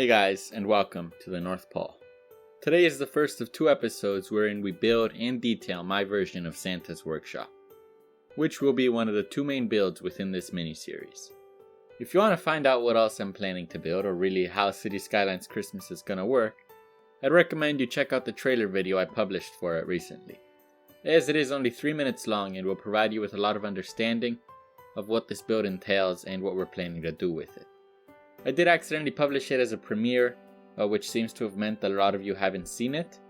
Hey guys, and welcome to the North Pole. Today is the first of two episodes wherein we build and detail my version of Santa's workshop, which will be one of the two main builds within this mini-series. If you want to find out what else I'm planning to build, or really how City Skylines Christmas is gonna work, I'd recommend you check out the trailer video I published for it recently, as it is only 3 minutes long and will provide you with a lot of understanding of what this build entails and what we're planning to do with it. I did accidentally publish it as a premiere, which seems to have meant that a lot of you haven't seen it,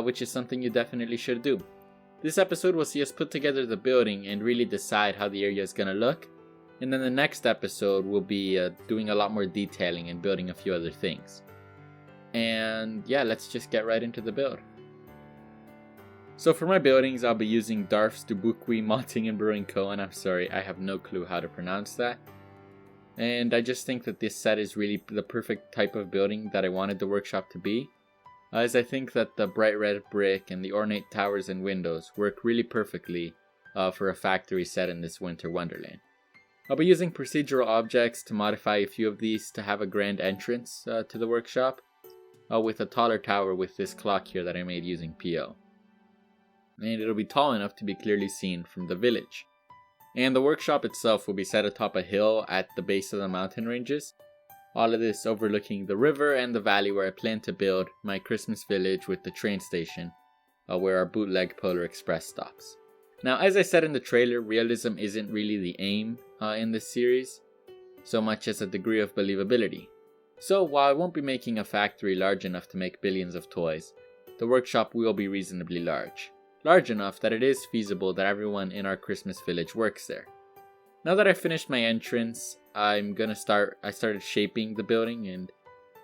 which is something you definitely should do. This episode will see us put together the building and really decide how the area is going to look, and then the next episode will be doing a lot more detailing and building a few other things. And yeah, let's just get right into the build. So for my buildings, I'll be using Darf's Dubukwi Malting and Brewing Co. And I'm sorry, I have no clue how to pronounce that. And I just think that this set is really the perfect type of building that I wanted the workshop to be, as I think that the bright red brick and the ornate towers and windows work really perfectly for a factory set in this winter wonderland. I'll be using procedural objects to modify a few of these to have a grand entrance to the workshop, with a taller tower with this clock here that I made using PO. And it'll be tall enough to be clearly seen from the village. And the workshop itself will be set atop a hill at the base of the mountain ranges. All of this overlooking the river and the valley where I plan to build my Christmas village with the train station, where our bootleg Polar Express stops. Now, as I said in the trailer, realism isn't really the aim in this series, so much as a degree of believability. So while I won't be making a factory large enough to make billions of toys, the workshop will be reasonably large. Large enough that it is feasible that everyone in our Christmas village works there. Now that I've finished my entrance, I started shaping the building and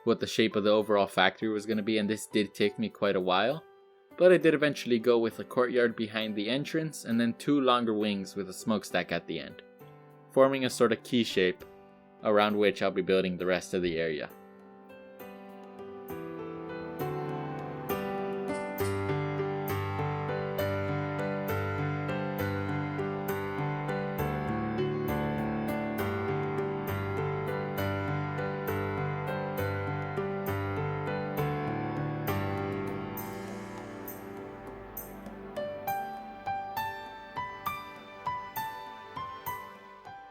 what the shape of the overall factory was going to be, and this did take me quite a while, but I did eventually go with a courtyard behind the entrance and then two longer wings with a smokestack at the end, forming a sort of key shape around which I'll be building the rest of the area.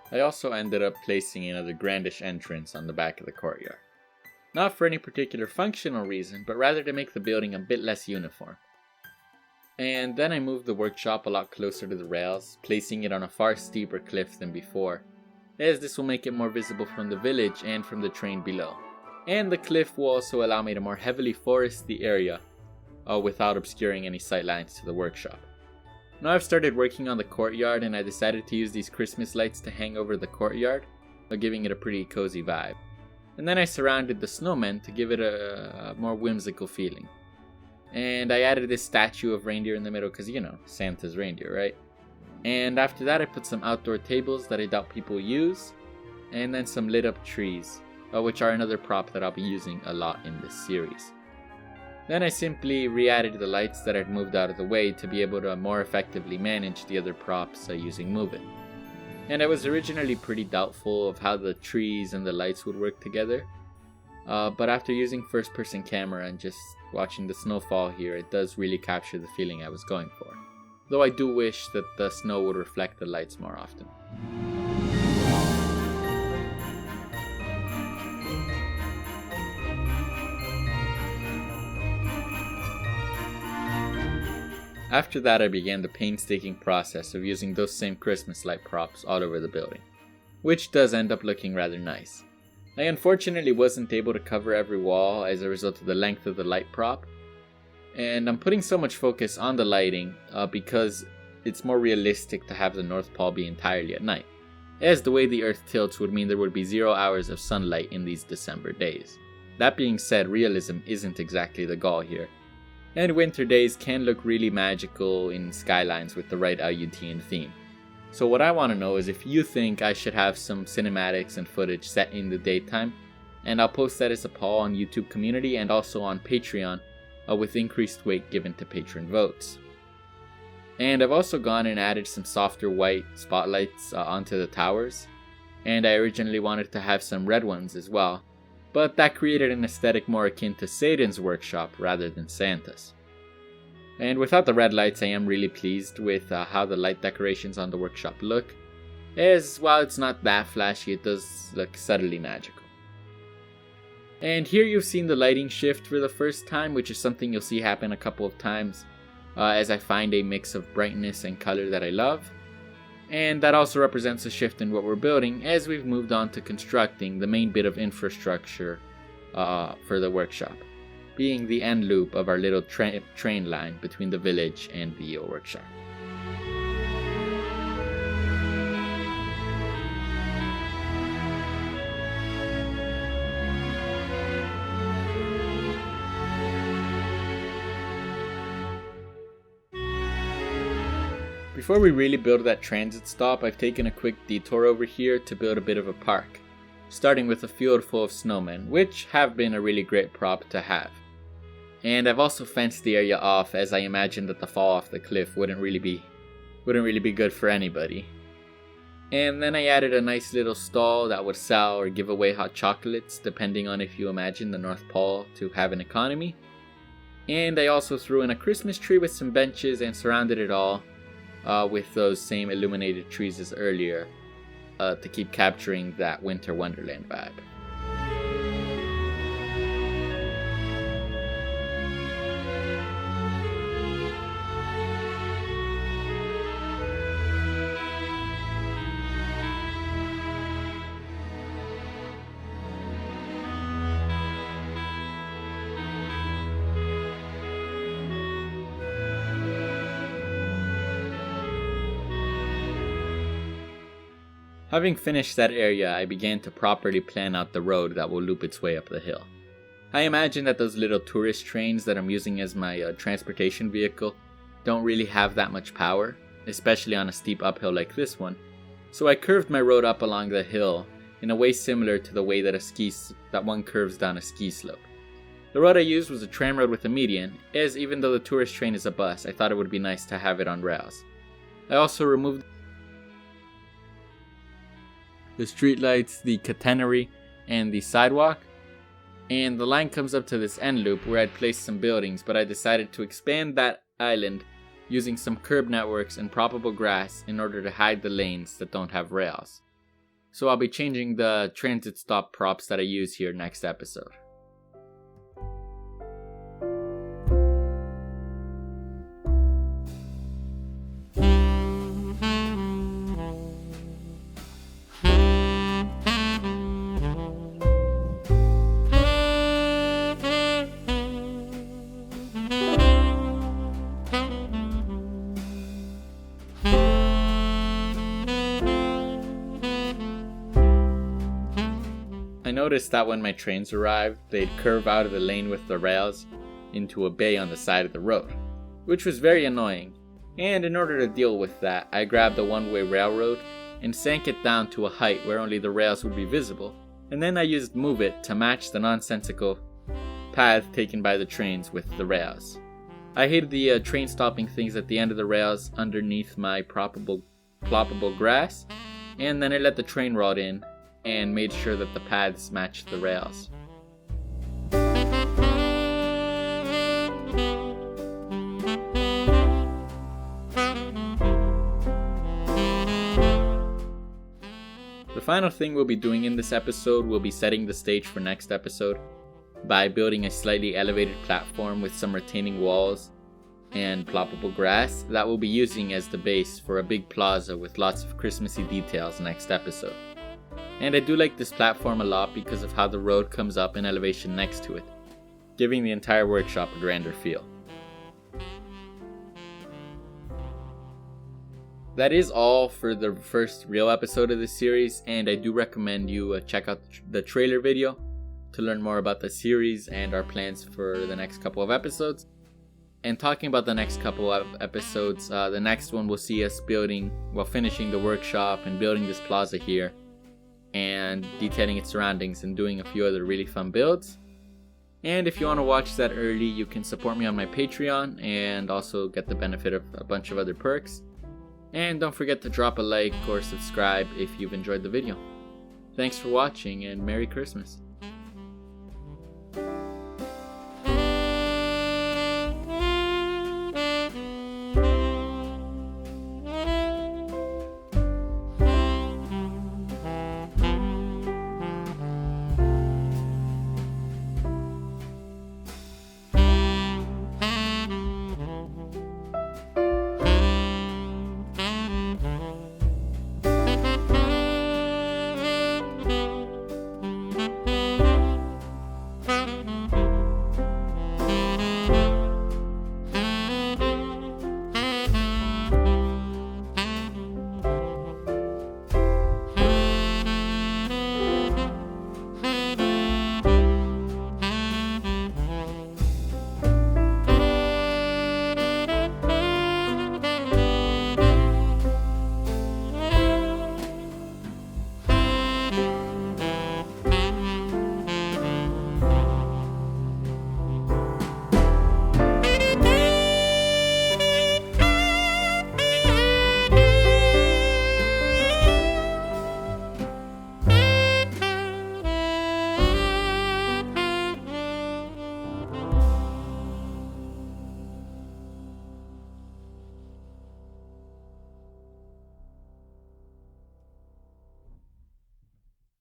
I also ended up placing another grandish entrance on the back of the courtyard. Not for any particular functional reason, but rather to make the building a bit less uniform. And then I moved the workshop a lot closer to the rails, placing it on a far steeper cliff than before, as this will make it more visible from the village and from the train below. And the cliff will also allow me to more heavily forest the area, without obscuring any sightlines to the workshop. Now I've started working on the courtyard, and I decided to use these Christmas lights to hang over the courtyard, giving it a pretty cozy vibe. And then I surrounded the snowmen to give it a more whimsical feeling. And I added this statue of reindeer in the middle because, you know, Santa's reindeer, right? And after that I put some outdoor tables that I doubt people use, and then some lit up trees, which are another prop that I'll be using a lot in this series. Then I simply re-added the lights that I'd moved out of the way to be able to more effectively manage the other props using Move-It. And I was originally pretty doubtful of how the trees and the lights would work together, but after using first-person camera and just watching the snowfall here, it does really capture the feeling I was going for. Though I do wish that the snow would reflect the lights more often. After that, I began the painstaking process of using those same Christmas light props all over the building, which does end up looking rather nice. I unfortunately wasn't able to cover every wall as a result of the length of the light prop, and I'm putting so much focus on the lighting because it's more realistic to have the North Pole be entirely at night, as the way the Earth tilts would mean there would be 0 hours of sunlight in these December days. That being said, realism isn't exactly the goal here, and winter days can look really magical in Skylines with the right IUTN theme. So what I want to know is if you think I should have some cinematics and footage set in the daytime, and I'll post that as a poll on YouTube community and also on Patreon, with increased weight given to patron votes. And I've also gone and added some softer white spotlights onto the towers, and I originally wanted to have some red ones as well, but that created an aesthetic more akin to Satan's workshop rather than Santa's. And without the red lights, I am really pleased with how the light decorations on the workshop look, as while it's not that flashy, it does look subtly magical. And here you've seen the lighting shift for the first time, which is something you'll see happen a couple of times as I find a mix of brightness and color that I love. And that also represents a shift in what we're building as we've moved on to constructing the main bit of infrastructure for the workshop, being the end loop of our little train line between the village and the workshop. Before we really build that transit stop, I've taken a quick detour over here to build a bit of a park, starting with a field full of snowmen, which have been a really great prop to have. And I've also fenced the area off, as I imagined that the fall off the cliff wouldn't really be good for anybody. And then I added a nice little stall that would sell or give away hot chocolates, depending on if you imagine the North Pole to have an economy. And I also threw in a Christmas tree with some benches and surrounded it all with those same illuminated trees as earlier to keep capturing that winter wonderland vibe. Having finished that area, I began to properly plan out the road that will loop its way up the hill. I imagine that those little tourist trains that I'm using as my transportation vehicle don't really have that much power, especially on a steep uphill like this one, so I curved my road up along the hill in a way similar to the way that one curves down a ski slope. The road I used was a tram road with a median, as even though the tourist train is a bus, I thought it would be nice to have it on rails. I also removed the streetlights, the catenary, and the sidewalk, and the line comes up to this end loop where I'd placed some buildings, but I decided to expand that island using some curb networks and proppable grass in order to hide the lanes that don't have rails. So I'll be changing the transit stop props that I use here next episode. I noticed that when my trains arrived, they'd curve out of the lane with the rails into a bay on the side of the road, which was very annoying, and in order to deal with that, I grabbed a one-way railroad and sank it down to a height where only the rails would be visible, and then I used Move It to match the nonsensical path taken by the trains with the rails. I hid the train stopping things at the end of the rails underneath my ploppable grass, and then I let the train rod in and made sure that the paths matched the rails. The final thing we'll be doing in this episode will be setting the stage for next episode by building a slightly elevated platform with some retaining walls and ploppable grass that we'll be using as the base for a big plaza with lots of Christmassy details next episode. And I do like this platform a lot because of how the road comes up in elevation next to it, giving the entire workshop a grander feel. That is all for the first real episode of this series, and I do recommend you check out the trailer video to learn more about the series and our plans for the next couple of episodes. And talking about the next couple of episodes, the next one will see us finishing the workshop and building this plaza here, and detailing its surroundings and doing a few other really fun builds. And if you want to watch that early, you can support me on my Patreon and also get the benefit of a bunch of other perks. And don't forget to drop a like or subscribe if you've enjoyed the video. Thanks for watching and Merry Christmas.